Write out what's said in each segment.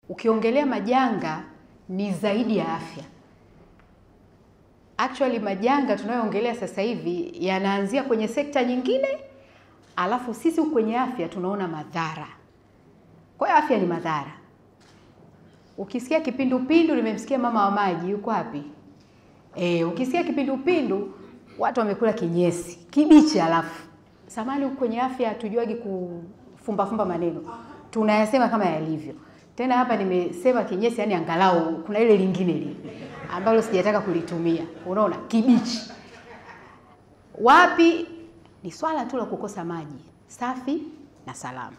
ukiongelea majanga ni zaidi ya afya. Actually majanga tunayoongelea sasa hivi yanaanzia kwenye sekta nyingine, alafu sisi kwenye afya tunaona madhara. Kwa hiyo afya ni madhara. Ukisikia kipindupindu, nimemsikia mama wa maji, yuko wapi? Ukisikia kipindupindu, watu wamekula kinyesi, kibichi alafu. Samani kwenye afya hatujuagi kufumba maneno. Tunayasema kama yalivyo. Tena hapa nimesema kinyesi, yani angalau kuna ile lingine lile ambalo sijataka kulitumia. Unaona? Kibichi. Wapi? Ni swala tu la kukosa maji safi na salama.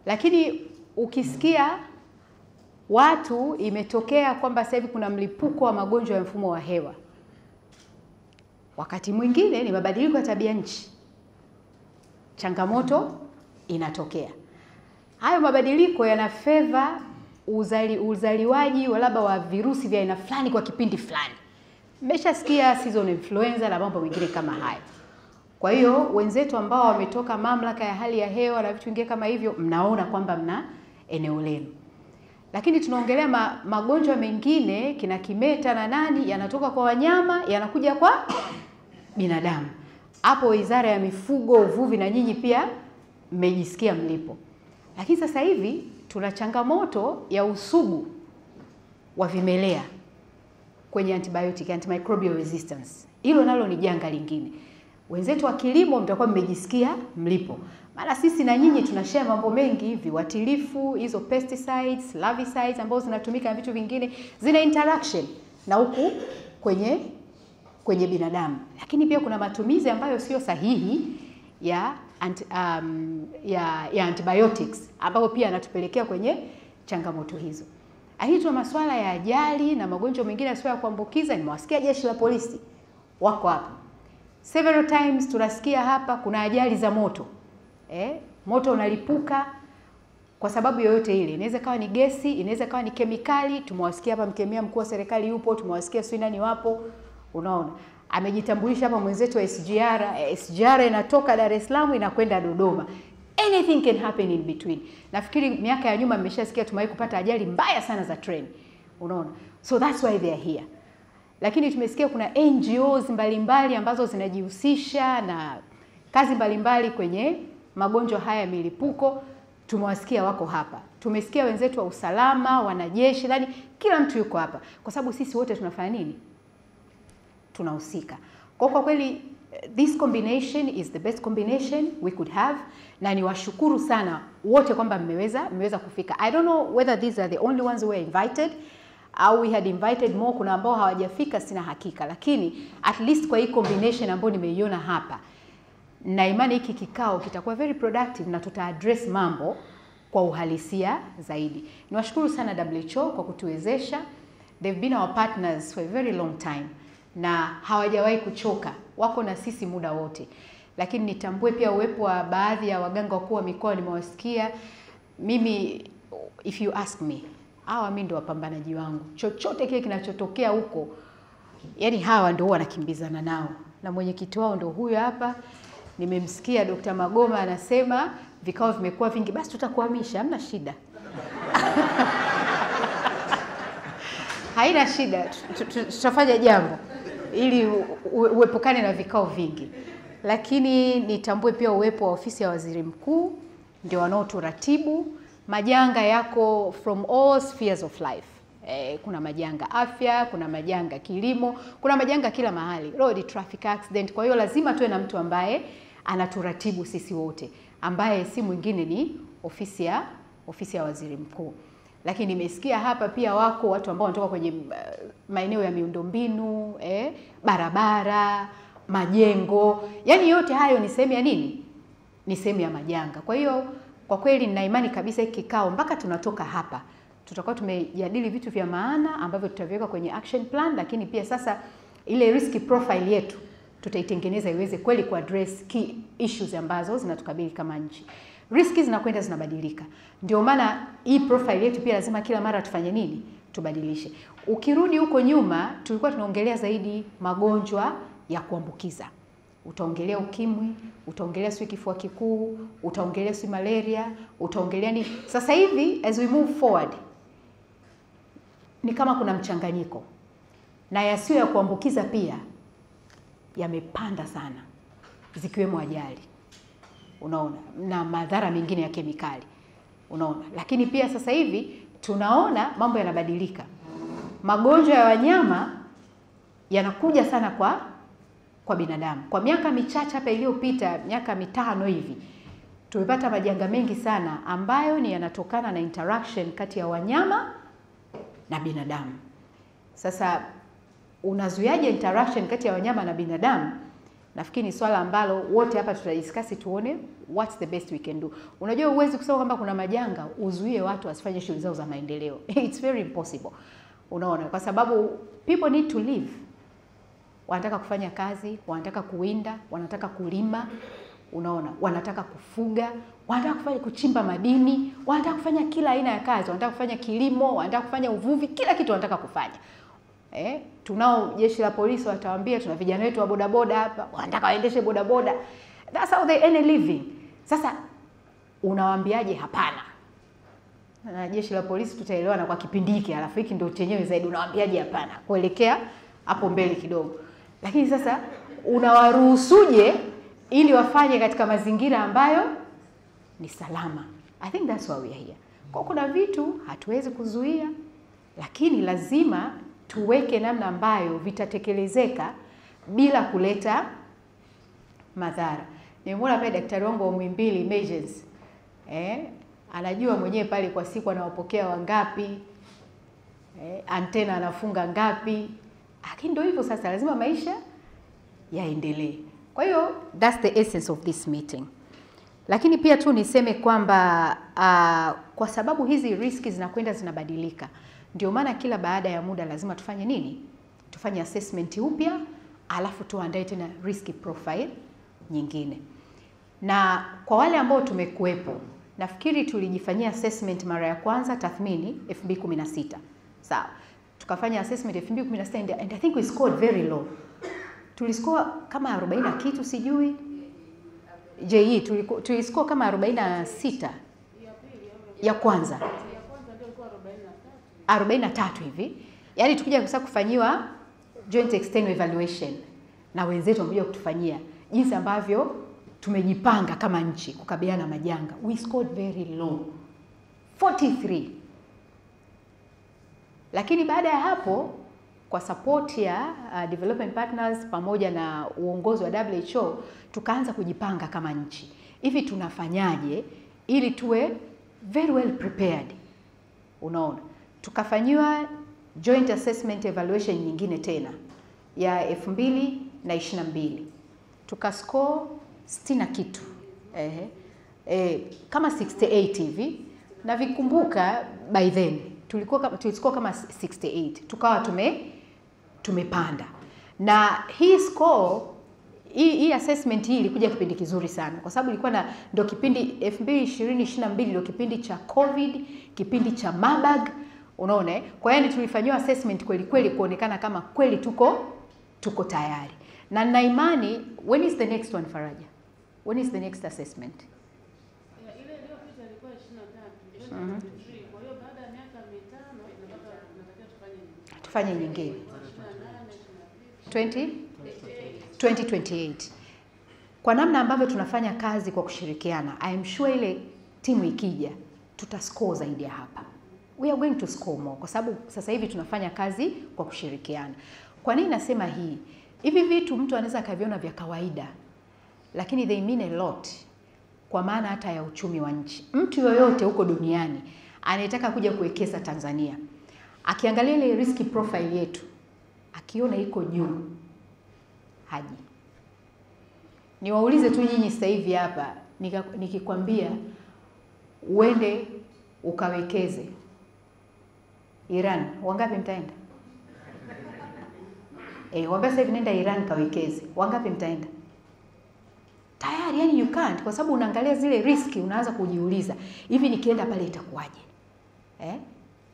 Lakini ukisikia watu imetokea kwamba sasa hivi kuna mlipuko wa magonjwa ya mfumo wa hewa, wakati mwingine ni mabadiliko ya tabia nchi. Changamoto inatokea. Hayo mabadiliko yana favor uzaliwaji labda wa virusi vya aina fulani kwa kipindi fulani. Mmeshasikia season influenza na mambo mengine kama hayo. Kwa hiyo wenzetu ambao wametoka mamlaka ya hali ya hewa na vitu vingine kama hivyo, mnaona kwamba mna eneo lenu. Lakini tunaongelea magonjwa mengine, kina kimeta na nani, yanatoka kwa wanyama, yanakuja kwa binadamu. Hapo Wizara ya Mifugo, Uvuvi na nyinyi pia mmejisikia mlipo. Lakini sasa hivi tuna changamoto ya usugu wa vimelea kwenye antibiotic, antimicrobial resistance. Hilo nalo ni janga lingine. Wenzetu wa kilimo mtakuwa mmejisikia mlipo. Maana sisi na nyinyi tunashare mambo mengi hivi, watilifu, hizo pesticides, larvicides ambazo zinatumika na vitu vingine, zina interaction na huku kwenye binadamu. Lakini pia kuna matumizi ambayo sio sahihi ya antibiotics ambayo pia yanatupelekea kwenye changamoto hizo. Hii tuna masuala ya ajali na magonjwa mengine yasiyo ya kuambukiza. Nimewasikia jeshi la polisi wako hapa. Several times tunasikia hapa kuna ajali za moto. Moto unalipuka kwa sababu yoyote ile. Inaweza kawa ni gesi, inaweza kawa ni kemikali. Tumewasikia hapa mkemia mkuu wa serikali yupo, tumewasikia sio nani wapo. Unaona? Amejitambulisha hapa mwenzetu wa SGR. SGR inatoka Dar es Salaam inakwenda Dodoma. Anything can happen in between. Nafikiri miaka ya nyuma mmeshasikia tumewahi kupata ajali mbaya sana za train. Unaona? So that's why they are here. Lakini tumesikia kuna NGOs mbalimbali ambazo zinajihusisha na kazi mbalimbali kwenye magonjwa haya milipuko. Tumewasikia wako hapa. Tumesikia wenzetu wa usalama, wanajeshi, yani kila mtu yuko hapa. Kwa sababu sisi wote tunafanya nini? Tunahusika. Kwa kweli this combination is the best combination we could have, na niwashukuru sana wote kwamba mmeweza kufika. I don't know whether these are the only ones who were invited au we had invited more. Kuna ambao hawajafika, sina hakika, lakini at least kwa hii combination ambayo nimeiona hapa, na imani hiki kikao kitakuwa very productive na tuta address mambo kwa uhalisia zaidi. Niwashukuru sana WHO kwa kutuwezesha. They've been our partners for a very long time na hawajawahi kuchoka, wako na sisi muda wote. Lakini nitambue pia uwepo wa baadhi ya waganga wakuu wa mikoa, nimewasikia. Mimi, if you ask me, hawa mimi ndio wapambanaji wangu. Chochote kile kinachotokea huko, yani hawa ndio wanakimbizana nao. Na mwenyekiti wao ndio huyu hapa. Nimemsikia Dr. Magoma anasema vikao vimekuwa vingi, basi tutakuhamisha, hamna shida. Haina shida, tutafanya jambo ili uepukane na vikao vingi. Lakini nitambue pia uwepo wa ofisi ya waziri mkuu, ndio wanaoturatibu. Majanga yako from all spheres of life. Kuna majanga afya, kuna majanga kilimo, kuna majanga kila mahali, road traffic accident. Kwa hiyo lazima tuwe na mtu ambaye anaturatibu sisi wote, ambaye si mwingine ni ofisi ya waziri mkuu. Lakini nimesikia hapa pia wako watu ambao wanatoka kwenye maeneo ya miundombinu, barabara, majengo. Yani yote hayo ni sehemu ya nini? Ni sehemu ya majanga. Kwa hiyo kwa kweli nina imani kabisa hiki kikao mpaka tunatoka hapa tutakuwa tumejadili vitu vya maana ambavyo tutaviweka kwenye action plan. Lakini pia sasa ile risk profile yetu tutaitengeneza iweze kweli ku address key issues ambazo zinatukabili kama nchi. Riski zinakwenda zinabadilika. Ndio maana hii profile yetu pia lazima kila mara tufanye nini? Tubadilishe. Ukirudi huko nyuma tulikuwa tunaongelea zaidi magonjwa ya kuambukiza. utaongelea ukimwi, utaongelea sio kifua kikuu, utaongelea sio malaria, utaongelea ni sasa hivi as we move forward ni kama kuna mchanganyiko, na yasiyo ya kuambukiza pia yamepanda sana, zikiwemo ajali, unaona, na madhara mengine ya kemikali, unaona. Lakini pia sasa hivi tunaona mambo yanabadilika, magonjwa ya wanyama yanakuja sana kwa binadamu. Kwa miaka michache hapa iliyopita, miaka 5 hivi, tumepata majanga mengi sana ambayo ni yanatokana na interaction kati ya wanyama na binadamu. Sasa unazuiaje interaction kati ya wanyama na binadamu? Nafikiri ni swala ambalo wote hapa tutadiscuss, tuone what's the best we can do. Unajua huwezi kusema kwamba kuna majanga uzuie watu wasifanye shughuli zao za maendeleo. It's very impossible. Unaona, kwa sababu people need to live. Wanataka kufanya kazi, wanataka kuwinda, wanataka kulima, unaona, wanataka kufuga, wanataka kuchimba madini, wanataka kufanya kila aina ya kazi, wanataka kufanya kilimo, wanataka kufanya uvuvi, kila kitu wanataka kufanya. Tunao jeshi la polisi, watawaambia tuna vijana wetu wa bodaboda hapa, wanataka waendeshe bodaboda. That's how they earn a living. Sasa unawaambiaje hapana? Na jeshi la polisi tutaelewana kwa kipindi hiki, alafu hiki ndio chenyewe zaidi, unawaambiaje hapana kuelekea hapo mbele kidogo. Lakini sasa unawaruhusuje ili wafanye katika mazingira ambayo ni salama? I think that's why we are here. Kwa kuna vitu hatuwezi kuzuia, lakini lazima tuweke namna ambayo vitatekelezeka bila kuleta madhara. Nimeona pale daktari wangu wa Muhimbili emergency, anajua mwenyewe pale kwa siku anawapokea wangapi, antena anafunga ngapi. Lakini ndio hivyo sasa, lazima maisha yaendelee. Kwa hiyo that's the essence of this meeting. Lakini pia tu niseme kwamba kwa sababu hizi riski zinakwenda zinabadilika, ndio maana kila baada ya muda lazima tufanye nini? Tufanye assessment upya, alafu tuandae tena risk profile nyingine. Na kwa wale ambao tumekuepo, nafikiri tulijifanyia assessment mara ya kwanza tathmini 2016. Sawa. Tukafanya assessment 2016 and I think we scored very low. Tuliscore kama 40 kitu sijui. JE tuliscore kama 46. Ya kwanza. 43 hivi. Yaani tukija sasa kufanyiwa joint external evaluation na wenzetu wamekuja kutufanyia jinsi ambavyo tumejipanga kama nchi kukabiliana na majanga. We scored very low. 43. Lakini baada ya hapo kwa support ya development partners pamoja na uongozi wa WHO tukaanza kujipanga kama nchi. Hivi tunafanyaje ili tuwe very well prepared? Unaona? Tukafanyiwa joint assessment evaluation nyingine tena ya 2022. Tukascore 60 kitu. Kama 68 hivi. Na vikumbuka by then tuliscore kama 68. Tukawa tumepanda. Na hii score hii assessment hii ilikuja kipindi kizuri sana kwa sababu ilikuwa ndio kipindi 2022 ndio kipindi cha COVID, kipindi cha Marburg, unaona. Kwa hiyo tulifanywa assessment kweli kweli kuonekana kama kweli tuko tayari. Na nina imani, when is the next one, Faraja? When is the next assessment? Ile iliyopita ilikuwa 23. Kwa hiyo baada ya miaka 5 tunatakiwa tufanye nyingine. 2028. Kwa namna ambavyo tunafanya kazi kwa kushirikiana, I am sure ile timu ikija tutascore zaidi ya hapa. We are going to score more kwa sababu sasa hivi tunafanya kazi kwa kushirikiana. Kwa nini nasema hii? Hivi vitu mtu anaweza kaviona vya kawaida, lakini they mean a lot kwa maana hata ya uchumi wa nchi. Mtu yoyote huko duniani anayetaka kuja kuwekeza Tanzania, akiangalia ile risk profile yetu, akiona iko juu, haji. Niwaulize tu nyinyi sasa hivi hapa, nikikwambia uende ukawekeze Iran, wangapi mtaenda? Waambia sasa hivi nenda Iran kawekeze, wangapi mtaenda? Tayari, yani you can't, kwa sababu unaangalia zile riski, unaanza kujiuliza, hivi nikienda pale itakuwaje?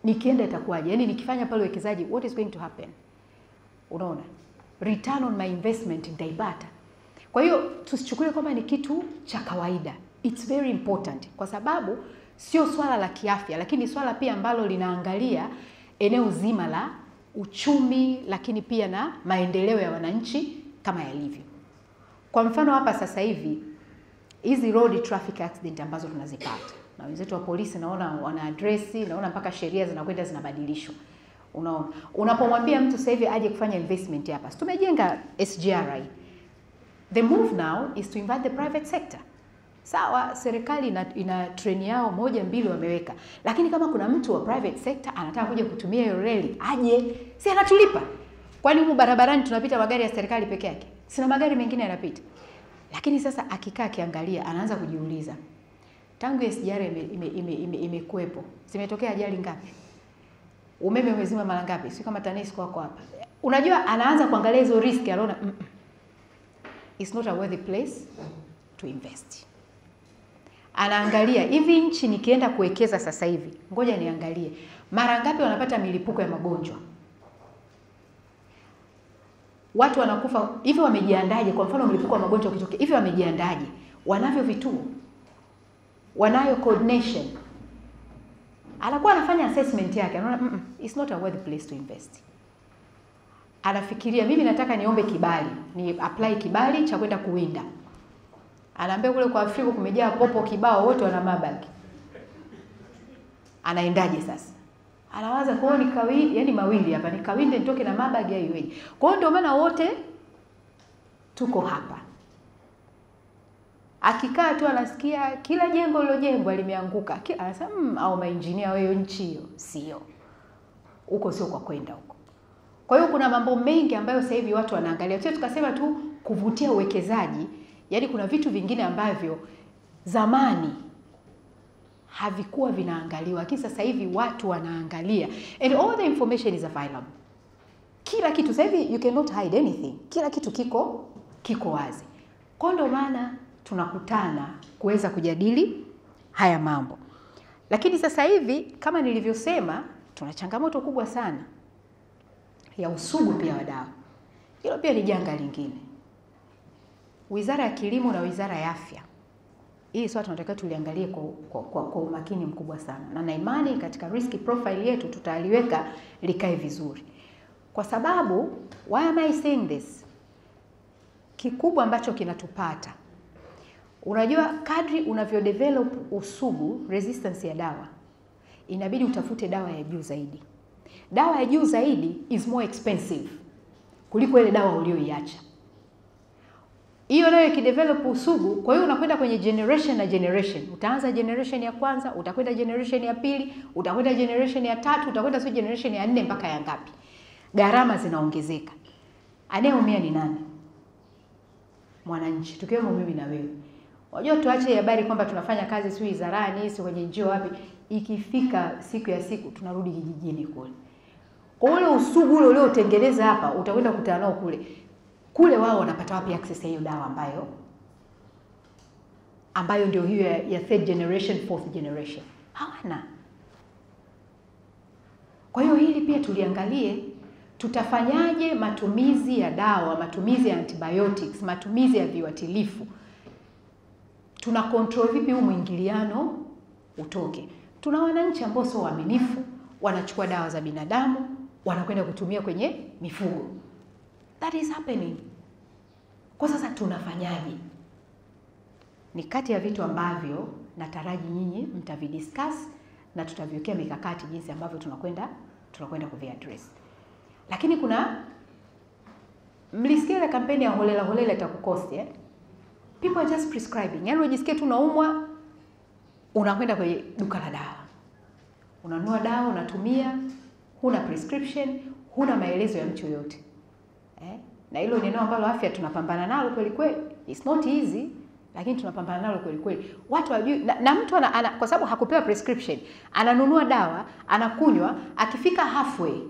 Nikienda itakuwaje? Yani nikifanya pale uwekezaji, what is going to happen? Unaona? Return on my investment nitaipata. Kwa hiyo tusichukulie kwamba ni kitu cha kawaida. It's very important kwa sababu sio swala la kiafya, lakini swala pia ambalo linaangalia eneo zima la uchumi, lakini pia na maendeleo ya wananchi kama yalivyo. Kwa mfano hapa sasa hivi hizi road traffic accident ambazo tunazipata, na wenzetu wa polisi naona wana address, naona mpaka sheria zinakwenda zinabadilishwa. Unaona, unapomwambia mtu sasa hivi aje kufanya investment hapa, tumejenga SGR, the move now is to invite the private sector. Sawa, serikali ina treni yao 1-2 wameweka, lakini kama kuna mtu wa private sector anataka kuja kutumia hiyo reli, aje, si anatulipa. Kwani huko barabarani tunapita magari ya serikali peke yake? Sina magari mengine yanapita. Lakini sasa akikaa akiangalia, anaanza kujiuliza, tangu SGR imekuepo, zimetokea ajali ngapi? Umeme umezima mara ngapi? Si kama TANESCO wako hapa. Unajua, anaanza kuangalia hizo risk, anaona it's not a worthy place to invest. Anaangalia hivi, nchi nikienda kuwekeza sasa hivi, ngoja niangalie mara ngapi wanapata milipuko ya magonjwa, watu wanakufa hivi, wamejiandaje? Kwa mfano mlipuko wa magonjwa ukitokea hivi, wamejiandaje? Wanavyo vituo, wanayo coordination. Anakuwa anafanya assessment yake, anaona it's not a worthy place to invest. Anafikiria, mimi nataka niombe kibali, ni apply kibali cha kwenda kuwinda. Anaambia kule kwa Afrika kumejaa popo kibao, wote wana mabagi. Anaendaje sasa? Anawaza kwa ni kawili, yani mawili hapa, ni kawinde nitoke na mabagi ya iweje. Kwa hiyo ndio maana wote tuko hapa. Akikaa tu anasikia kila jengo lilojengwa limeanguka. Anasema au maengineer wao nchi hiyo sio. Huko sio kwa kwenda huko. Kwa hiyo kuna mambo mengi ambayo sasa hivi watu wanaangalia. Sio tukasema tu kuvutia uwekezaji, yani kuna vitu vingine ambavyo zamani havikuwa vinaangaliwa, lakini sasa hivi watu wanaangalia, and all the information is available. Kila kitu sasa hivi you cannot hide anything. Kila kitu kiko wazi. Kwa ndio maana tunakutana kuweza kujadili haya mambo. Lakini sasa hivi kama nilivyosema, tuna changamoto kubwa sana ya usugu pia wa dawa. Hilo pia ni janga lingine. Wizara ya Kilimo na Wizara ya Afya, hii swala tunatakiwa tuliangalie kwa umakini mkubwa sana. Na imani katika risk profile yetu tutaliweka likae vizuri. Kwa sababu, why am I saying this? Kikubwa ambacho kinatupata, unajua kadri unavyo develop usugu, resistance ya dawa, inabidi utafute dawa ya juu zaidi. Dawa ya juu zaidi is more expensive kuliko ile dawa ulioiacha. Hiyo nayo ikidevelop usugu, kwa hiyo unakwenda kwenye generation na generation. Utaanza generation ya kwanza, utakwenda generation ya pili, utakwenda generation ya tatu, utakwenda sio generation ya 4 mpaka ya ngapi. Gharama zinaongezeka. Anayeumia ni nani? Mwananchi, tukiwemo mimi na wewe. Unajua tuache habari kwamba tunafanya kazi sio wizarani, sio kwenye njio wapi, ikifika siku ya siku tunarudi kijijini kule. Kwa ule usugu ule uliotengeneza hapa, utakwenda kukutana nao kule. Kule wao wanapata wapi access ya hiyo dawa ambayo ndio hiyo ya 3rd generation, 4th generation? Hawana. Kwa hiyo hili pia tuliangalie, tutafanyaje matumizi ya dawa, matumizi ya antibiotics, matumizi ya viuatilifu. Tuna control vipi huu mwingiliano utoke? Tuna wananchi ambao sio waaminifu, wanachukua dawa za binadamu, wanakwenda kutumia kwenye mifugo. That is happening. Kwa sasa tunafanyaje? Ni kati ya vitu ambavyo nataraji nyinyi mtavidiscuss na tutaviwekea mikakati jinsi ambavyo tunakwenda kuviaddress. Lakini kuna mlisikia ile kampeni ya holela itakukost, people are just prescribing. Yaani unajisikia tu unaumwa, unakwenda kwenye duka la dawa. Unanunua dawa, unatumia, huna prescription, huna maelezo ya mtu yote. Na hilo ni eneo ambalo afya tunapambana nalo kweli kweli. It's not easy, lakini tunapambana nalo kweli kweli. Watu wajui na mtu kwa sababu hakupewa prescription, ananunua dawa, anakunywa, akifika halfway,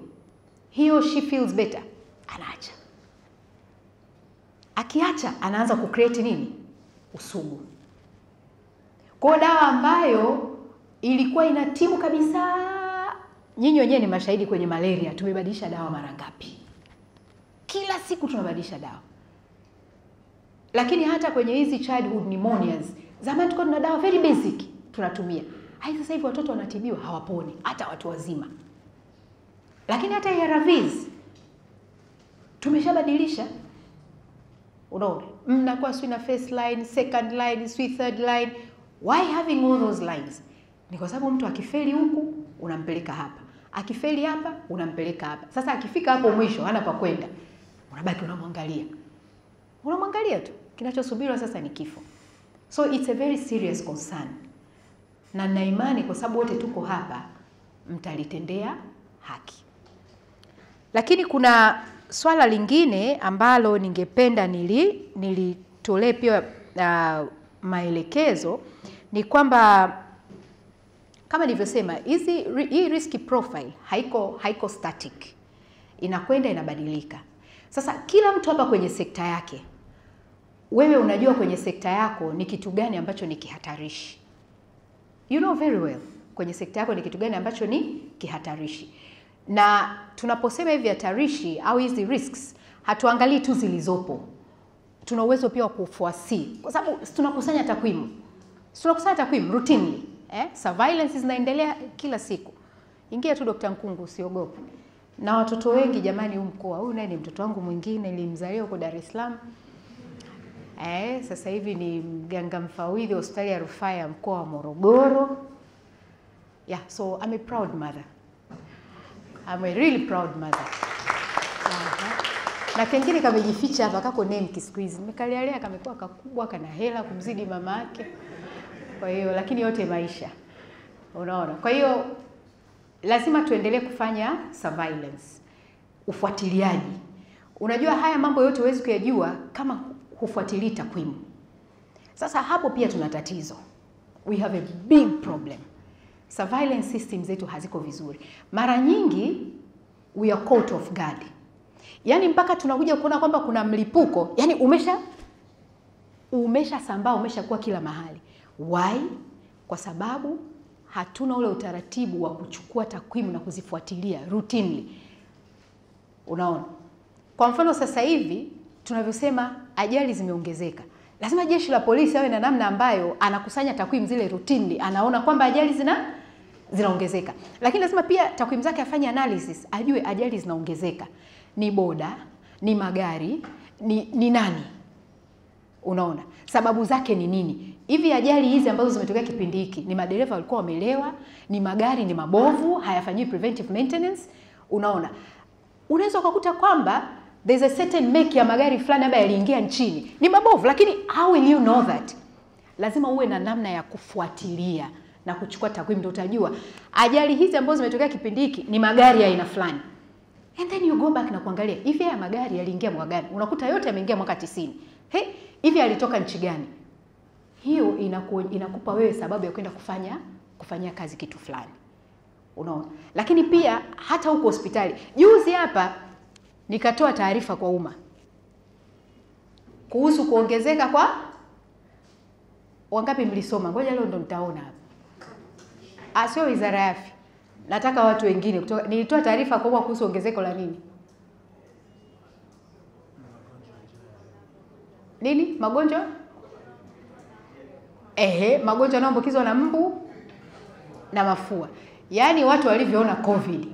he or she feels better, anaacha. Akiacha anaanza kucreate nini? Usugu. Kwa dawa ambayo ilikuwa inatibu kabisa, nyinyi wenyewe ni mashahidi kwenye malaria, tumebadilisha dawa mara ngapi? Kila siku tunabadilisha dawa. Lakini hata kwenye hizi childhood pneumonias, zamani tulikuwa tuna dawa very basic tunatumia. Sasa hivi watoto wanatibiwa hawaponi, hata watu wazima. Lakini hata ARVs tumeshabadilisha. Unaona? Mnakuwa sio na first line, second line, third line. Why having all those lines? Ni kwa sababu mtu akifeli huku unampeleka hapa. Akifeli hapa unampeleka hapa. Sasa akifika hapo mwisho hana pa kwenda. Unabaki unamwangalia. Unamwangalia tu. Kinachosubiriwa sasa ni kifo. So it's a very serious concern. Na nina imani kwa sababu wote tuko hapa mtalitendea haki. Lakini kuna swala lingine ambalo ningependa nilitolee pia maelekezo, ni kwamba kama nilivyosema, hii risk profile haiko static. Inakwenda inabadilika. Sasa kila mtu hapa kwenye sekta yake, wewe unajua kwenye sekta yako ni kitu gani ambacho ni kihatarishi. You know very well kwenye sekta yako ni kitu gani ambacho ni kihatarishi. Na tunaposema hivi hatarishi au hizi risks, hatuangalii tu zilizopo. Tuna uwezo pia wa kufuasi, kwa sababu tunakusanya takwimu. Tunakusanya takwimu routinely. Surveillance zinaendelea kila siku. Ingia tu Dr. Nkungu, usiogope. Na watoto wengi jamani, huu mkoa, huyu naye ni mtoto wangu mwingine, nilimzalia huko Dar es Salaam. Sasa hivi ni mganga mfawidhi hospitali ya rufaa ya mkoa wa Morogoro. Yeah, so I'm a proud mother. I'm a really proud mother. Na kengine kamejificha hapa kako name kisqueeze. Nimekalialea kamekuwa kakubwa, kana hela kumzidi mama yake. Kwa hiyo lakini yote maisha. Unaona? Kwa hiyo lazima tuendelee kufanya surveillance, ufuatiliaji. Unajua haya mambo yote huwezi kuyajua kama hufuatilii takwimu. Sasa hapo pia tuna tatizo. We have a big problem. Surveillance systems zetu haziko vizuri. Mara nyingi we are caught off guard. Yaani mpaka tunakuja kuona kwamba kuna mlipuko, yani umesha umeshakuwa kila mahali. Why? Kwa sababu hatuna ule utaratibu wa kuchukua takwimu na kuzifuatilia routinely. Unaona? Kwa mfano sasa hivi tunavyosema ajali zimeongezeka. Lazima jeshi la polisi awe na namna ambayo anakusanya takwimu zile routinely, anaona kwamba ajali zinaongezeka. Lakini lazima pia takwimu zake afanye analysis, ajue ajali zinaongezeka. Ni boda, ni magari, ni nani? Unaona? Sababu zake ni nini? Hivi ajali hizi ambazo zimetokea kipindi hiki, ni madereva walikuwa wamelewa, ni magari ni mabovu, hayafanyiwi preventive maintenance. Unaona? Unaweza kukuta kwamba there's a certain make ya magari fulani ambayo yaliingia nchini ni mabovu, lakini how will you know that? Lazima uwe na namna ya kufuatilia na kuchukua takwimu, ndio utajua ajali hizi ambazo zimetokea kipindi hiki ni magari ya aina fulani. And then you go back na kuangalia hivi haya magari yaliingia mwaka gani? Unakuta yote yameingia mwaka 90. Hivi yalitoka nchi gani? Hiyo inakupa wewe sababu ya kwenda kufanyia kazi kitu fulani. Unaona? Lakini pia hata huko hospitali, juzi hapa nikatoa taarifa kwa umma kuhusu kuongezeka kwa, wangapi mlisoma? Ngoja leo ndo mtaona hapa. Sio Wizara ya Afya. Nataka watu wengine kutoka, nilitoa taarifa kwa umma kuhusu ongezeko la nini? Nini? Magonjwa? Magonjwa yanayoambukizwa na mbu na mafua. Yaani watu walivyoona COVID,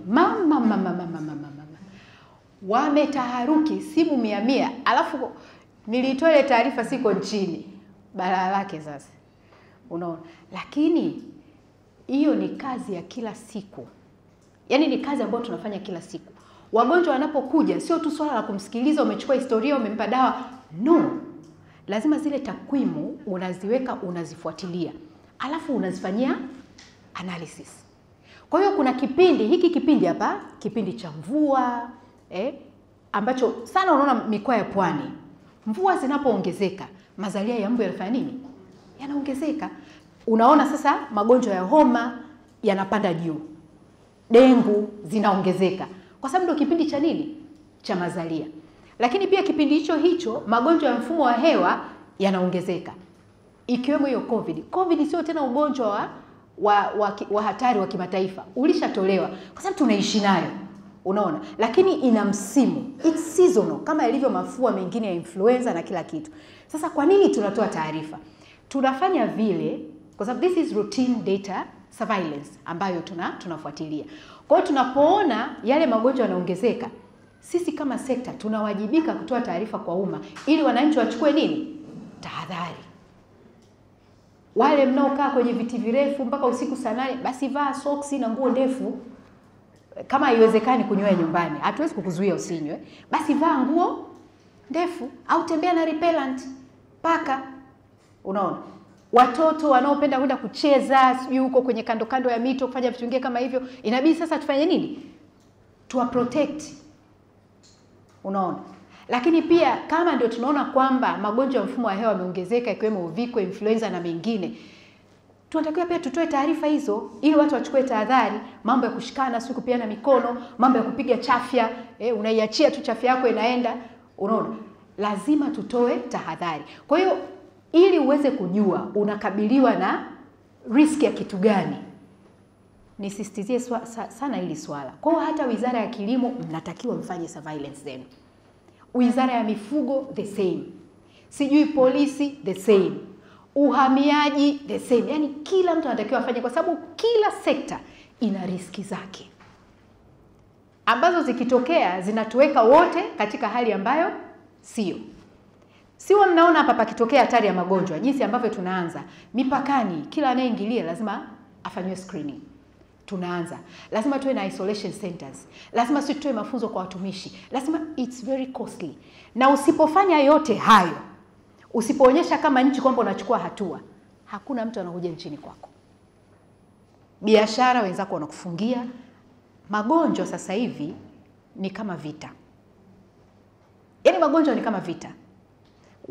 wametaharuki simu 100. Alafu nilitoa ile taarifa siko nchini. Balaa lake sasa. Unaona? Lakini hiyo ni kazi ya kila siku. Yaani ni kazi ambayo tunafanya kila siku. Wagonjwa wanapokuja sio tu swala la kumsikiliza, umechukua historia, umempa dawa. No. Lazima zile takwimu unaziweka, unazifuatilia. Alafu unazifanyia analysis. Kwa hiyo kuna kipindi hapa, kipindi cha mvua, ambacho sana unaona mikoa ya Pwani. Mvua zinapoongezeka, mazalia ya mbu yanafanya nini? Yanaongezeka. Unaona sasa magonjwa ya homa yanapanda juu. Dengu zinaongezeka. Kwa sababu ndio kipindi cha nini? Cha mazalia. Lakini pia kipindi hicho magonjwa ya mfumo wa hewa yanaongezeka. Ikiwemo hiyo COVID. COVID sio tena ugonjwa wa hatari wa kimataifa. Ulishatolewa kwa sababu tunaishi nayo. Unaona? Lakini ina msimu. It's seasonal kama ilivyo mafua mengine ya influenza na kila kitu. Sasa kwa nini tunatoa taarifa? Tunafanya vile kwa sababu this is routine data surveillance ambayo tunafuatilia. Kwa hiyo tunapoona yale magonjwa yanaongezeka, sisi kama sekta tunawajibika kutoa taarifa kwa umma ili wananchi wachukue nini? Tahadhari. Wale mnaokaa kwenye viti virefu mpaka usiku saa 8, basi vaa soksi na nguo ndefu. Kama haiwezekani kunyoa nyumbani, hatuwezi kukuzuia usinywe, basi vaa nguo ndefu au tembea na repellent paka. Unaona? Watoto wanaopenda kwenda kucheza huko kwenye kando ya mito kufanya vitu vingine kama hivyo, inabidi sasa tufanye nini? Tuwa protect. Unaona? Lakini pia kama ndio tunaona kwamba magonjwa ya mfumo wa hewa yameongezeka ikiwemo uviko, influenza na mengine, tunatakiwa pia tutoe taarifa hizo ili watu wachukue tahadhari. Mambo ya kushikana, si kupiana mikono, mambo ya kupiga chafya, unaiachia tu chafya yako inaenda. Unaona? Lazima tutoe tahadhari. Kwa hiyo ili uweze kujua unakabiliwa na risk ya kitu gani, nisisitizie sana hili swala. Kwa hiyo hata Wizara ya Kilimo mnatakiwa mfanye surveillance zenu. Wizara ya Mifugo the same. Sijui polisi the same. Uhamiaji the same. Yaani kila mtu anatakiwa afanye kwa sababu kila sekta ina riski zake, ambazo zikitokea zinatuweka wote katika hali ambayo sio mnaona hapa pakitokea hatari ya magonjwa, jinsi ambavyo tunaanza mipakani, kila anayeingilia lazima afanywe screening. Tunaanza, lazima tuwe na isolation centers, lazima sisi tuwe mafunzo kwa watumishi, lazima, it's very costly. Na usipofanya yote hayo, usipoonyesha kama nchi kwamba unachukua hatua, hakuna mtu anakuja nchini kwako. Biashara wenzako wanakufungia. Magonjwa sasa hivi ni kama vita. Yaani magonjwa ni kama vita.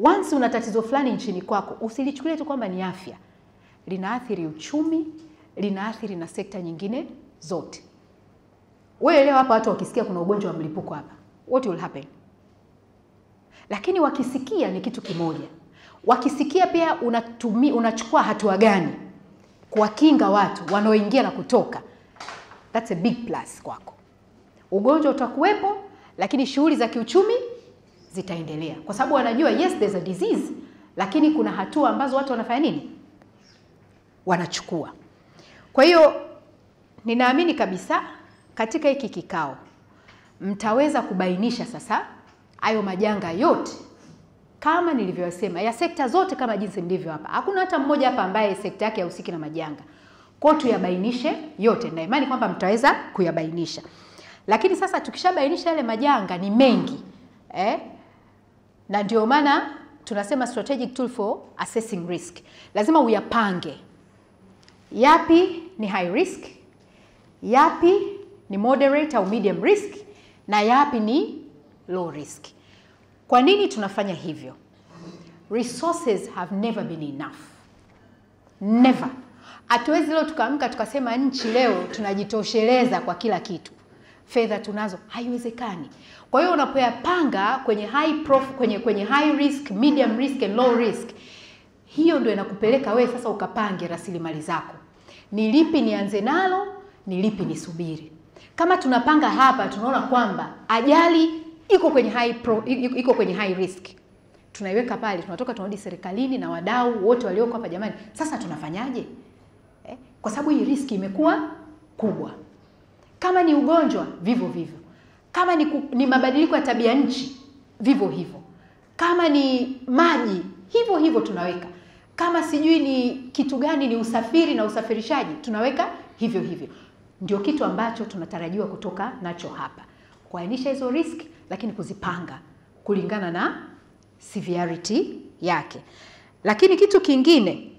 Once una tatizo fulani nchini kwako, usilichukulie tu kwamba ni afya. Linaathiri uchumi, linaathiri na sekta nyingine zote. Wewe leo hapa watu wakisikia kuna ugonjwa wa mlipuko hapa, what will happen? Lakini wakisikia ni kitu kimoja. Wakisikia pia unachukua hatua gani kuwakinga watu wanaoingia na kutoka, that's a big plus kwako. Ugonjwa utakuwepo, lakini shughuli za kiuchumi zitaendelea. Kwa sababu wanajua yes there's a disease, lakini kuna hatua ambazo watu wanafanya nini? Wanachukua. Kwa hiyo ninaamini kabisa katika hiki kikao mtaweza kubainisha sasa hayo majanga yote kama nilivyosema ya sekta zote, kama jinsi ndivyo hapa. Hakuna hata mmoja hapa ambaye sekta yake hahusiki na majanga. Kwa hiyo tuyabainishe yote, na imani kwamba mtaweza kuyabainisha. Lakini sasa tukishabainisha yale majanga ni mengi, na ndio maana tunasema strategic tool for assessing risk. Lazima uyapange. Yapi ni high risk, yapi ni moderate au medium risk, na yapi ni low risk. Kwa nini tunafanya hivyo? Resources have never been enough. Never. Hatuwezi leo tukaamka tukasema nchi leo tunajitosheleza kwa kila kitu. Fedha tunazo, haiwezekani. Kwa hiyo unapoyapanga kwenye kwenye high risk, medium risk and low risk, hiyo ndio inakupeleka wewe sasa ukapange rasilimali zako. Ni lipi nianze nalo, ni lipi nisubiri. Kama tunapanga hapa tunaona kwamba ajali iko kwenye high risk, tunaiweka pale, tunatoka tunarudi serikalini na wadau wote walioko hapa, jamani, sasa tunafanyaje? Kwa sababu hii riski imekuwa kubwa. Kama ni ugonjwa, vivyo hivyo. Kama ni mabadiliko ya tabia nchi, vivyo hivyo. Kama ni maji, hivyo hivyo tunaweka. Kama sijui ni kitu gani, ni usafiri na usafirishaji, tunaweka hivyo hivyo. Ndio kitu ambacho tunatarajiwa kutoka nacho hapa. Kuainisha hizo risk, lakini kuzipanga kulingana na severity yake. Lakini kitu kingine,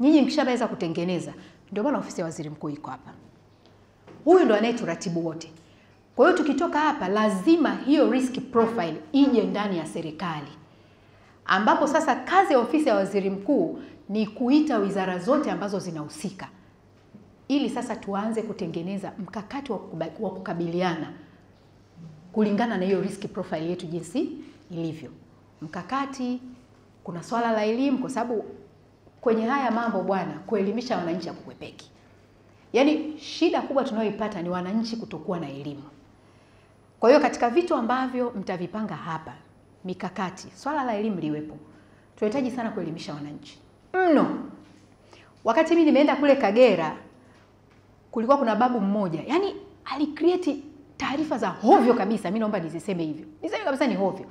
nyinyi mkishaweza kutengeneza, ndio maana ofisi ya waziri mkuu iko hapa. Huyu ndo anayeturatibu wote. Kwa hiyo tukitoka hapa lazima hiyo risk profile ije ndani ya serikali. Ambapo sasa kazi ya ofisi ya waziri mkuu ni kuita wizara zote ambazo zinahusika, ili sasa tuanze kutengeneza mkakati wa kukabiliana kulingana na hiyo risk profile yetu jinsi ilivyo. Mkakati, kuna swala la elimu, kwa sababu kwenye haya mambo bwana, kuelimisha wananchi hakukwepeki. Yaani shida kubwa tunayoipata ni wananchi kutokuwa na elimu. Kwa hiyo katika vitu ambavyo mtavipanga hapa, mikakati, swala la elimu liwepo. Tunahitaji sana kuelimisha wananchi. Mno. Wakati mimi nimeenda kule Kagera, kulikuwa kuna babu mmoja, yani alicreate taarifa za hovyo kabisa. Mimi naomba niziseme hivyo. Niseme kabisa ni hovyo.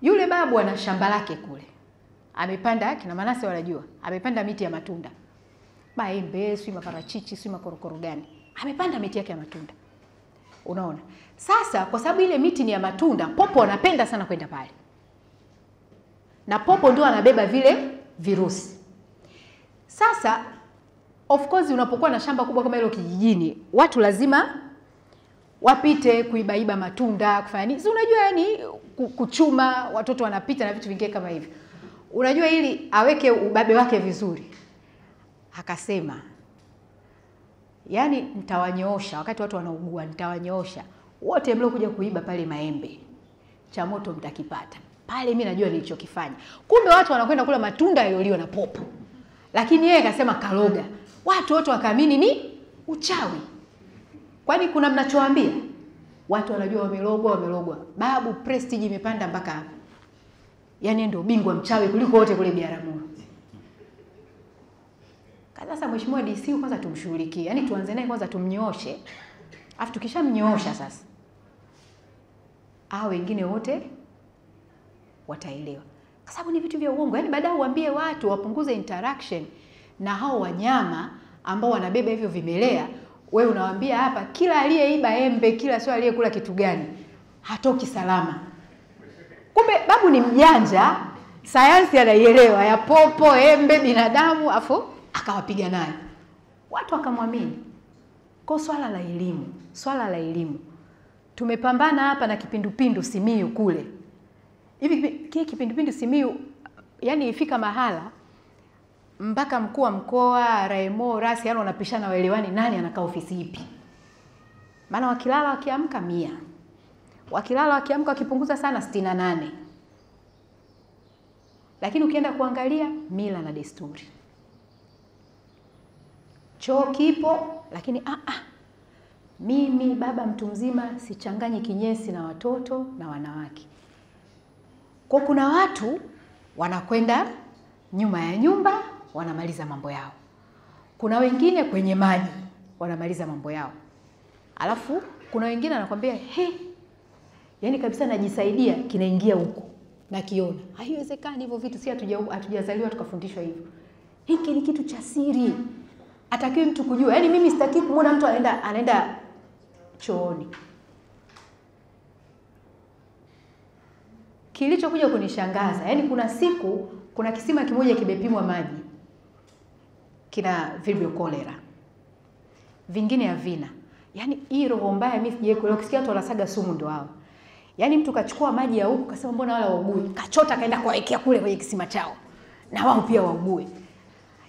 Yule babu ana shamba lake kule. Amepanda, kina Manase wanajua, amepanda miti ya matunda. Maembe, si maparachichi, si makorokoro gani. Amepanda miti yake ya matunda. Unaona? Sasa kwa sababu ile miti ni ya matunda, popo wanapenda sana kwenda pale. Na popo ndio anabeba vile virusi. Sasa of course unapokuwa na shamba kubwa kama hilo kijijini, watu lazima wapite kuibaiba matunda, kufanya nini? Si unajua yani kuchuma, watoto wanapita na vitu vingine kama hivyo. Unajua ili aweke ubabe wake vizuri. Akasema, yani nitawanyoosha wakati watu wanaugua, nitawanyoosha. Wote mlio kuja kuiba pale maembe, cha moto mtakipata. Pale mimi najua nilichokifanya. Kumbe watu wanakwenda kula matunda yaliyoliwa na popo. Lakini yeye akasema karoga. Watu wote wakaamini ni uchawi. Kwani kuna mnachoambia? Watu wanajua wamelogwa. Babu prestige imepanda mpaka hapa. Yaani ndio bingwa mchawi kuliko wote kule Biaramuro. Sasa mheshimiwa DC kwanza tumshughulikie. Yaani tuanze naye kwanza tumnyooshe. Alafu tukishamnyoosha sasa, hao wengine wote wataelewa. Kwa sababu ni vitu vya uongo. Yaani baadaye uambie watu wapunguze interaction na hao wanyama ambao wanabeba hivyo vimelea. Wewe unawaambia hapa kila aliyeiba embe, kila sio aliyekula kitu gani, hatoki salama. Kumbe babu ni mjanja, sayansi anaielewa ya popo, embe, binadamu, afu akawapiga naye. Watu wakamwamini. Kwa swala la elimu. Tumepambana hapa na kipindupindu Simiyu kule. Hivi kile kipindupindu Simiyu, yani ifika mahala mpaka mkuu wa mkoa, Raimo, Rasi, yani wanapishana waelewani nani anakaa ofisi ipi. Maana wakilala wakiamka 100. Wakilala wakiamka wakipunguza sana 68. Lakini ukienda kuangalia mila na desturi. Choo kipo, lakini mimi baba mtu mzima sichanganyi kinyesi na watoto na wanawake. Kwa kuna watu wanakwenda nyuma ya nyumba wanamaliza mambo yao. Kuna wengine kwenye maji wanamaliza mambo yao. Alafu kuna wengine anakuambia yani kabisa najisaidia kinaingia huko na kiona. Haiwezekani hivyo vitu, si hatujazaliwa tukafundishwa hivyo. Hiki ni kitu cha siri. Atakiwi mtu kujua. Yaani mimi sitaki kumuona mtu anaenda chooni. Kilichokuja kunishangaza, yani kuna siku kuna kisima kimoja kimepimwa maji kina Vibrio cholera, vingine havina. Yani hii roho mbaya mimi sijawahi kuelewa. Ukisikia watu wanasaga sumu ndio hao. Yani mtu kachukua maji ya huko kasema mbona wala waugui, kachota kaenda kuwekea kule kwenye kisima chao na wao pia waugui.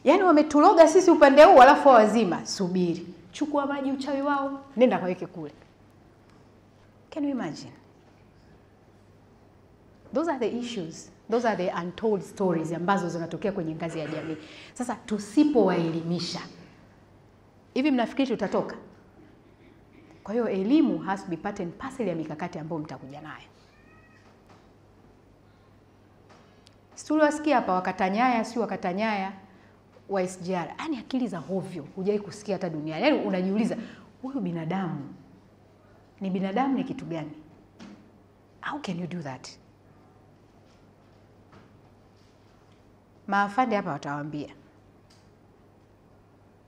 Yani wametuloga sisi upande huu alafu wazima. Subiri, chukua maji uchawi wao, nenda kaweke kule. Can you imagine? Those are the issues. Those are the untold stories ambazo zinatokea kwenye ngazi ya jamii. Sasa tusipowaelimisha, hivi mnafikiri tutatoka? Kwa hiyo elimu has to be part and parcel ya mikakati ambayo mtakuja nayo. Tuliwasikia hapa wakatanyaya, si wakatanyaya wa SGR. Yaani akili za hovyo, hujai kusikia hata duniani. Yaani unajiuliza, huyu binadamu ni binadamu ni kitu gani? How can you do that? Maafande hapa watawaambia.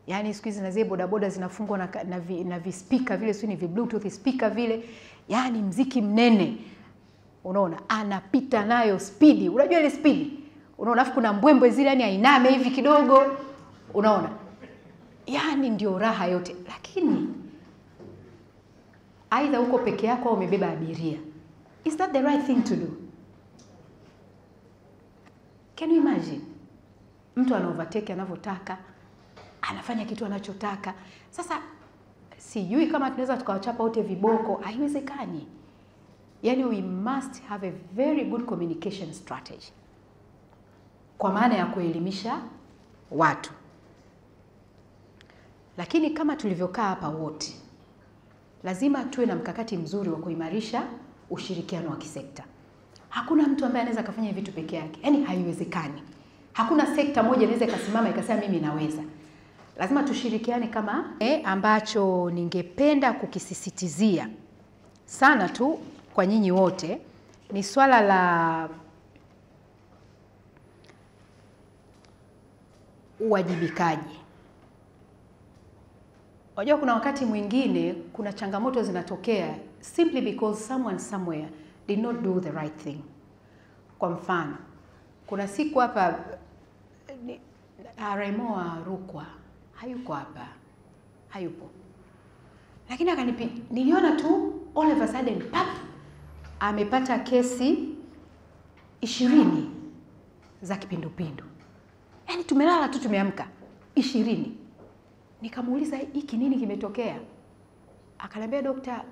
Yaani siku hizi na zile bodaboda zinafungwa na vispika vile, sio ni bluetooth speaker vile. Yaani mziki mnene. Unaona anapita nayo speed. Unajua ile speed? Unaona afu kuna mbwembwe zile yani ainame hivi kidogo. Unaona? Yaani ndio raha yote. Lakini aidha uko peke yako au umebeba abiria. Is that the right thing to do? Can you imagine? Mtu ana overtake anavyotaka, anafanya kitu anachotaka. Sasa sijui kama tunaweza tukawachapa wote viboko, haiwezekani. Yani we must have a very good communication strategy. Kwa maana ya kuelimisha watu. Lakini kama tulivyokaa hapa wote, lazima tuwe na mkakati mzuri wa kuimarisha ushirikiano wa kisekta. Hakuna mtu ambaye anaweza kufanya vitu peke yake. Yaani haiwezekani. Hakuna sekta moja inaweza ikasimama ikasema mimi naweza. Lazima tushirikiane kama ambacho ningependa kukisisitizia sana tu kwa nyinyi wote ni swala la uwajibikaji. Unajua kuna wakati mwingine kuna changamoto zinatokea simply because someone somewhere did not do the right thing. Kwa mfano, kuna siku hapa RMO wa Rukwa hayuko hapa. Hayupo. Lakini niliona tu all of a sudden pap amepata kesi 20 za kipindupindu. Yaani tumelala tu tumeamka 20. Nikamuuliza hiki nini kimetokea? Akaniambia dokta,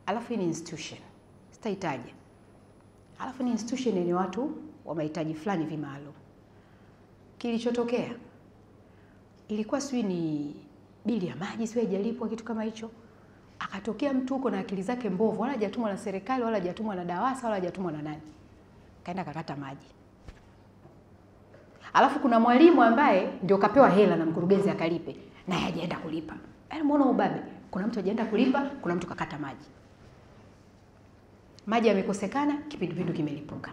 alafu ni institution. Sitahitaji. Alafu ni institution yenye watu wa mahitaji fulani vimaalum. Kilichotokea ilikuwa sijui ni bili ya maji sio haijalipwa kitu kama hicho. Akatokea mtu huko na akili zake mbovu, wala hajatumwa na serikali, wala hajatumwa na DAWASA, wala hajatumwa na nani. Kaenda kakata maji. Alafu kuna mwalimu ambaye ndio kapewa hela na mkurugenzi akalipe, na hajaenda kulipa. Yaani muone ubabe. Kuna mtu hajaenda kulipa, kuna mtu kakata maji. Maji yamekosekana, kipindupindu kimelipuka.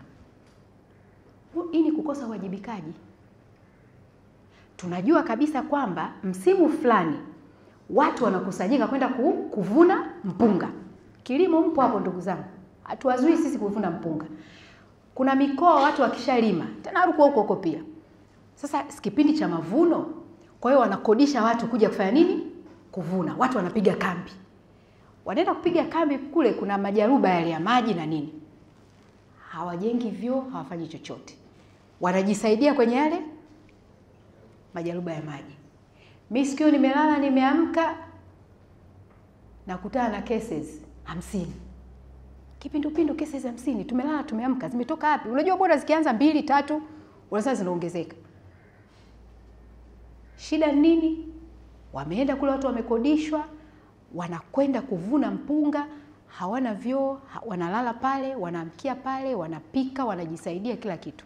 Hii ni kukosa uwajibikaji. Tunajua kabisa kwamba msimu fulani watu wanakusanyika kwenda kuvuna mpunga. Kilimo mpo hapo ndugu zangu. Hatuwazui sisi kuvuna mpunga. Kuna mikoa watu wakishalima, tena Rukwa huko pia. Sasa kipindi cha mavuno, kwa hiyo wanakodisha watu kuja kufanya nini? Kuvuna. Watu wanapiga kambi. Wanaenda kupiga kambi kule kuna majaruba yale ya maji na nini. Hawajengi vyoo, hawafanyi chochote. Wanajisaidia kwenye yale majaruba ya maji. Mimi sikio nimelala nimeamka na kutana na cases 50. Kipindupindu cases 50. Tumelala tumeamka. Zimetoka wapi? Unajua bora zikianza 2, 3, unasema zinaongezeka. Shida nini? Wameenda kule watu wamekodishwa, wanakwenda kuvuna mpunga, hawana vyoo, wanalala pale, wanaamkia pale, wanapika, wanajisaidia kila kitu.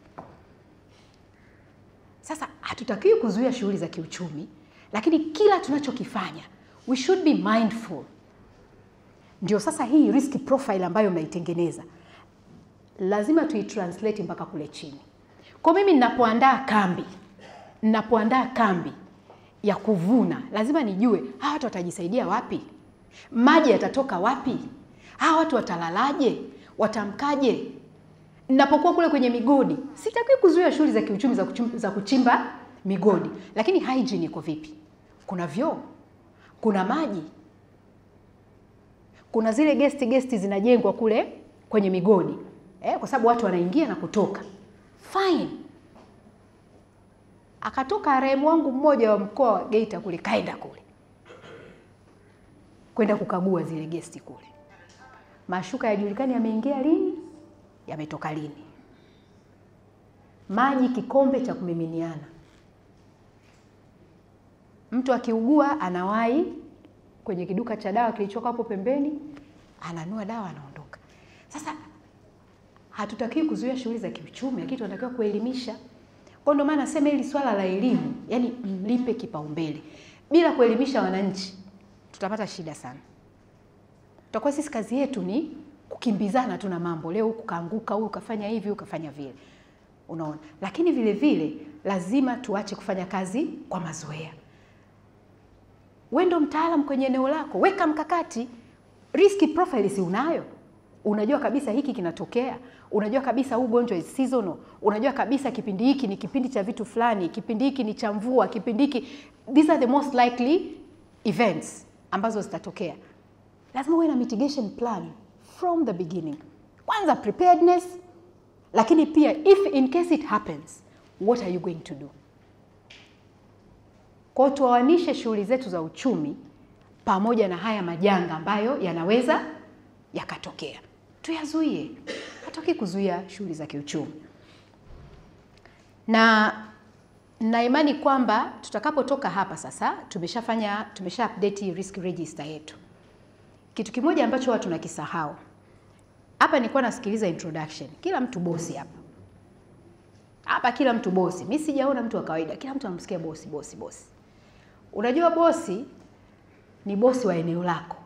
Sasa hatutakiwi kuzuia shughuli za kiuchumi, lakini kila tunachokifanya we should be mindful. Ndio sasa hii risk profile ambayo mnaitengeneza lazima tuitranslate mpaka kule chini. Kwa mimi ninapoandaa kambi ya kuvuna, lazima nijue hawa watu watajisaidia wapi? Maji yatatoka wapi? Hawa watu watalalaje? Watamkaje? Ninapokuwa kule kwenye migodi, sitaki kuzuia shughuli za kiuchumi za kuchimba migodi. Lakini hygiene iko vipi? Kuna vyoo, kuna maji. Kuna zile guest zinajengwa kule kwenye migodi. Kwa sababu watu wanaingia na kutoka. Fine. Akatoka RM wangu mmoja wa mkoa wa Geita kule, kaenda kule. Kwenda kukagua zile guest kule. Mashuka yajulikani yameingia lini? Yametoka lini? Maji kikombe cha kumiminiana. Mtu akiugua anawahi kwenye kiduka cha dawa kilichoka hapo pembeni, ananua dawa anaondoka. Sasa hatutakiwi kuzuia shughuli za kiuchumi, lakini tunatakiwa kuelimisha. Kwa ndio maana nasema hili swala la elimu, yani mlipe kipaumbele. Bila kuelimisha wananchi, tutapata shida sana. Tutakuwa sisi kazi yetu ni kukimbizana tu na mambo. Leo huku kaanguka, huyu kafanya hivi, huyu kafanya vile. Unaona? Lakini vile vile lazima tuache kufanya kazi kwa mazoea. Wewe ndio mtaalamu kwenye eneo lako, weka mkakati. Risk profile si unayo? Unajua kabisa hiki kinatokea. Unajua kabisa huu ugonjwa is seasonal. Unajua kabisa kipindi hiki ni kipindi cha vitu fulani, kipindi hiki ni cha mvua, kipindi hiki, these are the most likely events ambazo zitatokea. Lazima uwe na mitigation plan from the beginning. Kwanza preparedness, lakini pia if in case it happens, what are you going to do? Kwa tuanishe shughuli zetu za uchumi pamoja na haya majanga ambayo yanaweza yakatokea. Tuyazuie. Hataki kuzuia shughuli za kiuchumi. Na na imani kwamba tutakapotoka hapa sasa tumesha update risk register yetu. Kitu kimoja ambacho watu tunakisahau. Hapa nilikuwa nasikiliza introduction. Kila mtu bosi hapa. Hapa kila mtu bosi. Mimi sijaona mtu wa kawaida. Kila mtu anamsikia bosi. Unajua bosi ni bosi wa eneo lako.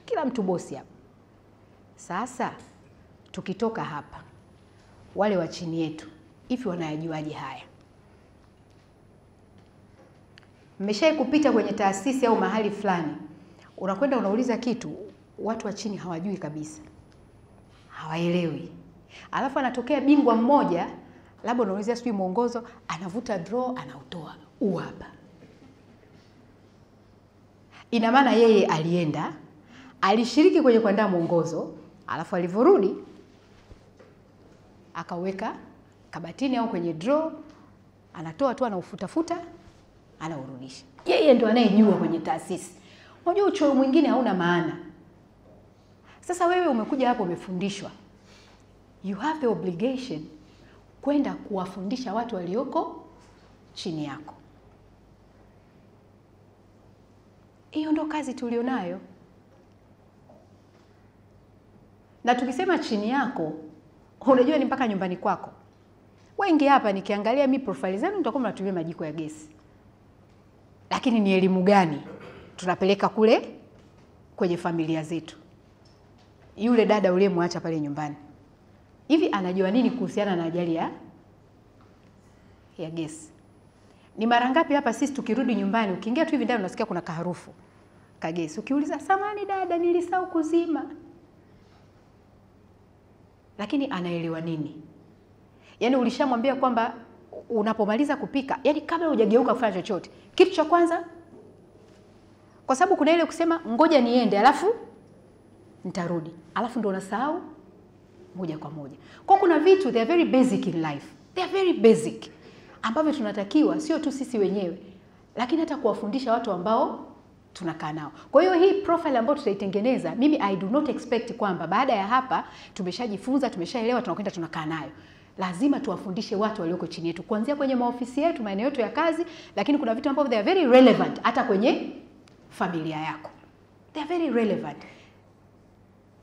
Kila mtu bosi hapa. Sasa tukitoka hapa, wale wa chini yetu hivi wanayajuaje haya? Mmeshawahi kupita kwenye taasisi au mahali fulani, unakwenda unauliza kitu, watu wa chini hawajui kabisa, hawaelewi. Alafu anatokea bingwa mmoja, labda unauliza sijui mwongozo, anavuta draw, anautoa hapa. Ina maana yeye alienda, alishiriki kwenye kuandaa mwongozo, alafu alivyorudi akaweka kabatini au kwenye draw, anatoa tu, anaufutafuta, anaurudisha. Yeye ndo anayejua kwenye taasisi. Unajua uchoyo mwingine hauna maana. Sasa wewe umekuja hapo umefundishwa. You have the obligation kwenda kuwafundisha watu walioko chini yako. Hiyo ndo kazi tulionayo. Na tukisema chini yako, unajua ni mpaka nyumbani kwako. Wengi hapa nikiangalia mi profile zenu mtakuwa mnatumia majiko ya gesi. Lakini ni elimu gani tunapeleka kule kwenye familia zetu? Yule dada uliyemwacha pale nyumbani, hivi anajua nini kuhusiana na ajali ya gesi? Ni mara ngapi hapa sisi tukirudi nyumbani, ukiingia tu hivi ndani unasikia kuna kaharufu ka gesi. Ukiuliza, samani dada, nilisahau kuzima. Lakini anaelewa nini? Yaani ulishamwambia kwamba unapomaliza kupika, yani kabla hujageuka kufanya chochote, kitu cha kwanza, kwa sababu kuna ile kusema ngoja niende alafu nitarudi, alafu ndo unasahau moja kwa moja. Kwa kuna vitu they are very basic in life. They are very basic ambavyo tunatakiwa sio tu sisi wenyewe, lakini hata kuwafundisha watu ambao tunakaa nao. Kwa hiyo hii profile ambayo tutaitengeneza, mimi I do not expect kwamba baada ya hapa tumeshajifunza, tumeshaelewa, tunakwenda tunakaa nayo. Lazima tuwafundishe watu walioko chini yetu, kuanzia kwenye maofisi yetu, maeneo yetu ya kazi, lakini kuna vitu ambavyo they are very relevant hata kwenye familia yako. They are very relevant.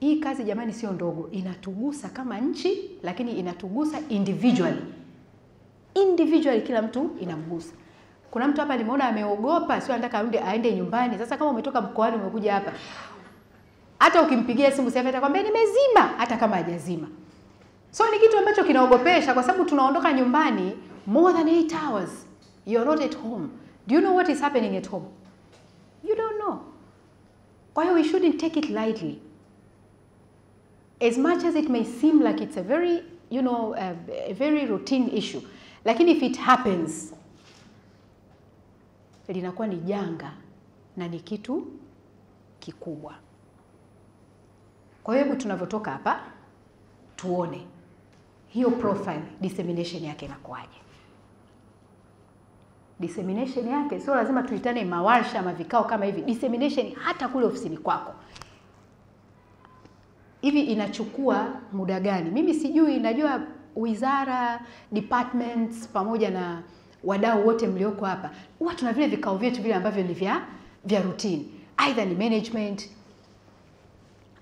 Hii kazi jamani sio ndogo, inatugusa kama nchi, lakini inatugusa individually. Individually kila mtu inamgusa. Kuna mtu hapa nimeona ameogopa, sio anataka aende nyumbani. Sasa kama umetoka mkoani umekuja hapa, hata ukimpigia simu sasa atakwambia nimezima, hata kama hajazima. So ni kitu ambacho kinaogopesha, kwa sababu tunaondoka nyumbani more than 8 hours. You're not at home. Do you know what is happening at home? You don't know. Kwa hiyo we shouldn't take it lightly. As much as it may seem like it's a very, a very routine issue, lakini if it happens, linakuwa ni janga na ni kitu kikubwa. Kwa hiyo tunavyotoka hapa tuone hiyo profile dissemination yake inakuaje. Dissemination yake sio lazima tuitane mawarsha ama vikao kama hivi. Dissemination hata kule ofisini kwako. Hivi inachukua muda gani? Mimi sijui, najua wizara, departments pamoja na wadau wote mlioko hapa, huwa tuna vile vikao vyetu vile ambavyo ni vya routine. Either ni management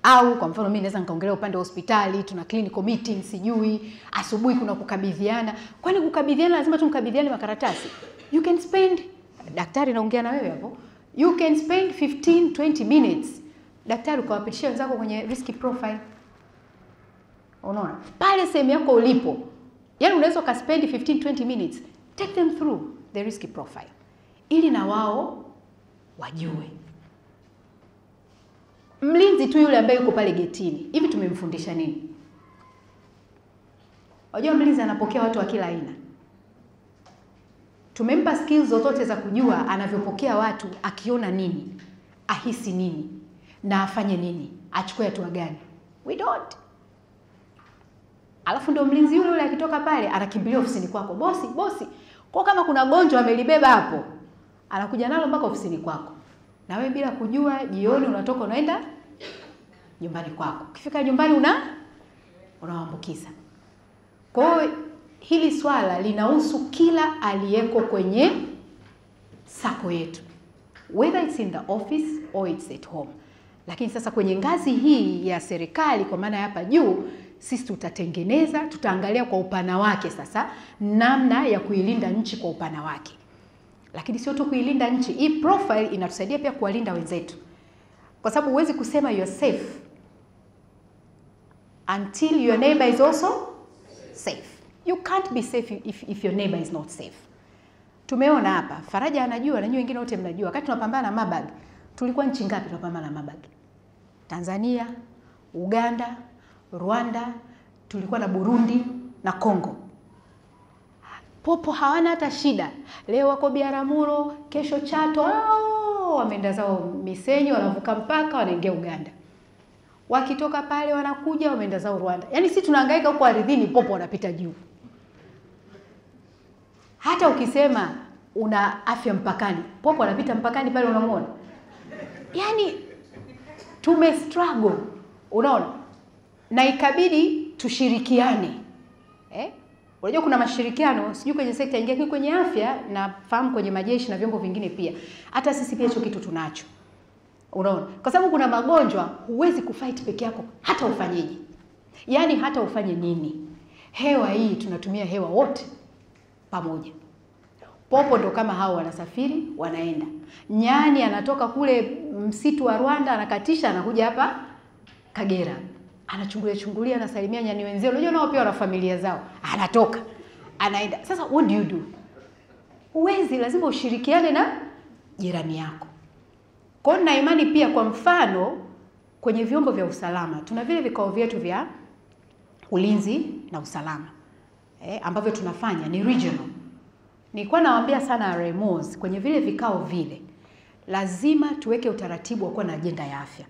au kwa mfano mimi naweza nikaongelea upande wa hospitali, tuna clinical meeting, sijui asubuhi kuna kukabidhiana. Kwani kukabidhiana lazima tumkabidhiane makaratasi? You can spend, daktari naongea na wewe hapo, you can spend 15-20 minutes daktari ukawapitishia wenzako kwenye risk profile. Unaona? Pale sehemu yako ulipo. Yaani unaweza ka spend 15-20 minutes, take them through the risk profile ili na wao wajue. Mlinzi tu yule ambaye yuko pale getini, hivi tumemfundisha nini? Unajua mlinzi anapokea watu wa kila aina. Tumempa skills zote za kujua anavyopokea watu, akiona nini, ahisi nini, na afanye nini, achukue hatua gani. We don't. Alafu ndio mlinzi yule akitoka pale anakimbilia ofisini kwako, bosi. Kwa kama kuna gonjwa amelibeba hapo, anakuja nalo mpaka ofisini kwako. Na wewe bila kujua, jioni unatoka unaenda nyumbani kwako. Ukifika nyumbani unawaambukiza. Kwa hiyo hili swala linahusu kila aliyeko kwenye sako yetu, whether it's in the office or it's at home. Lakini sasa kwenye ngazi hii ya serikali, kwa maana hapa juu, sisi tutaangalia kwa upana wake sasa namna ya kuilinda nchi kwa upana wake. Lakini sio tu kuilinda nchi, hii profile inatusaidia pia kuwalinda wenzetu. Kwa sababu huwezi kusema you are safe until your neighbor is also safe. You can't be safe if your neighbor is not safe. Tumeona hapa, Faraja anajua na nyinyi wengine wote mnajua, wakati tunapambana na Marburg, tulikuwa nchi ngapi tunapambana na Marburg? Tanzania, Uganda, Rwanda, tulikuwa na Burundi na Kongo. Popo hawana hata shida. Leo wako Biaramuro, kesho Chato, wameenda zao Misenyi, wanavuka mpaka wanaingia Uganda. Wakitoka pale wanakuja wameenda zao Rwanda. Yaani sisi tunahangaika huko ardhini, popo wanapita juu. Hata ukisema una afya mpakani, popo wanapita mpakani pale unamuona. Yaani struggle, unaona? Na ikabidi tushirikiane. Unajua kuna mashirikiano, sijui kwenye sekta nyingine, kwenye afya na fahamu kwenye majeshi na vyombo vingine pia. Hata sisi pia hicho kitu tunacho. Unaona? Kwa sababu kuna magonjwa huwezi kufight peke yako hata ufanyeje. Yaani hata ufanye nini. Hewa hii tunatumia hewa wote pamoja. Popo ndo kama hao wanasafiri, wanaenda. Nyani anatoka kule msitu wa Rwanda, anakatisha anakuja hapa Kagera. Anachungulia anasalimia nyani wenzao. Unajua nao pia wana familia zao. Anatoka, anaenda. Sasa what do you do? Huwezi, lazima ushirikiane na jirani yako. Kwa na imani pia, kwa mfano kwenye vyombo vya usalama tuna vile vikao vyetu vya ulinzi na usalama ambavyo tunafanya ni regional. Nilikuwa nawaambia sana RMOs kwenye vile vikao vile lazima tuweke utaratibu wa kuwa na agenda ya afya.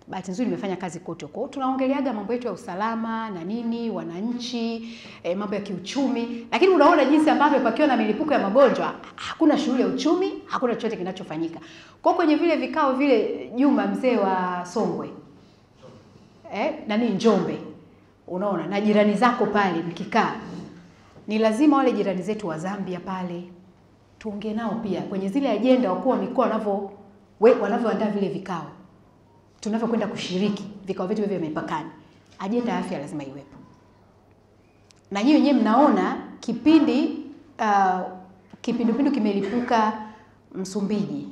Bahati nzuri nimefanya kazi kote huko. Tunaongeleaga mambo yetu ya usalama na nini, wananchi, mambo ya kiuchumi. Lakini unaona jinsi ambavyo pakiwa na milipuko ya magonjwa, hakuna shughuli ya uchumi, hakuna chochote kinachofanyika. Kwa kwenye vile vikao vile, Juma mzee wa Songwe, Njombe, unaona, na jirani zako pale mkikaa, ni lazima wale jirani zetu wa Zambia pale tuongee nao pia kwenye zile agenda wakuu wa mikoa wanavyoandaa vile vikao. Tunavyokwenda kushiriki vikao vyetu vya mipakani, ajenda ya afya lazima iwepo. Na nyinyi wenyewe mnaona kipindupindu kimelipuka Msumbiji,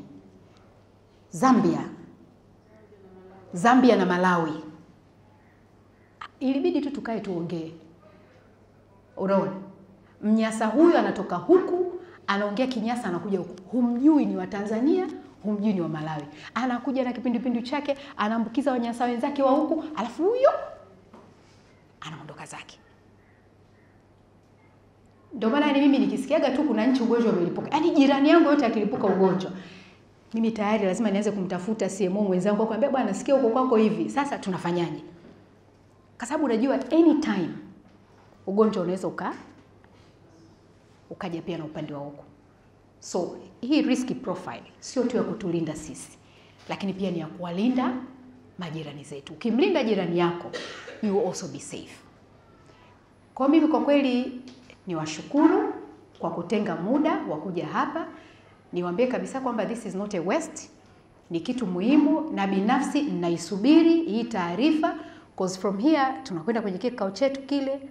Zambia na Malawi. Ilibidi tu tukae tuongee. Unaona? Mnyasa huyu anatoka huku, anaongea Kinyasa, anakuja huku. Humjui ni wa Tanzania, humjui ni wa Malawi. Anakuja na kipindupindu chake, anaambukiza Wanyasa wenzake wa huku, alafu huyo anaondoka zake. Ndio maana mimi nikisikiaga tu kuna nchi ugonjwa umelipuka, yaani jirani yangu yote akilipuka ugonjwa, mimi tayari lazima nianze kumtafuta CMO mwenzangu akwambia, bwana sikia huko kwako hivi, sasa tunafanyaje? Kwa sababu unajua anytime ugonjwa unaweza ukaja pia na upande wa huko. So hii risk profile sio tu ya kutulinda sisi, lakini pia ni ya kuwalinda majirani zetu. Ukimlinda jirani yako, you will also be safe. Kwa mimi kwa kweli niwashukuru kwa kutenga muda wa kuja hapa. Niwaambie kabisa kwamba this is not a waste, ni kitu muhimu, na binafsi ninaisubiri hii taarifa, because from here tunakwenda kwenye kikao chetu kile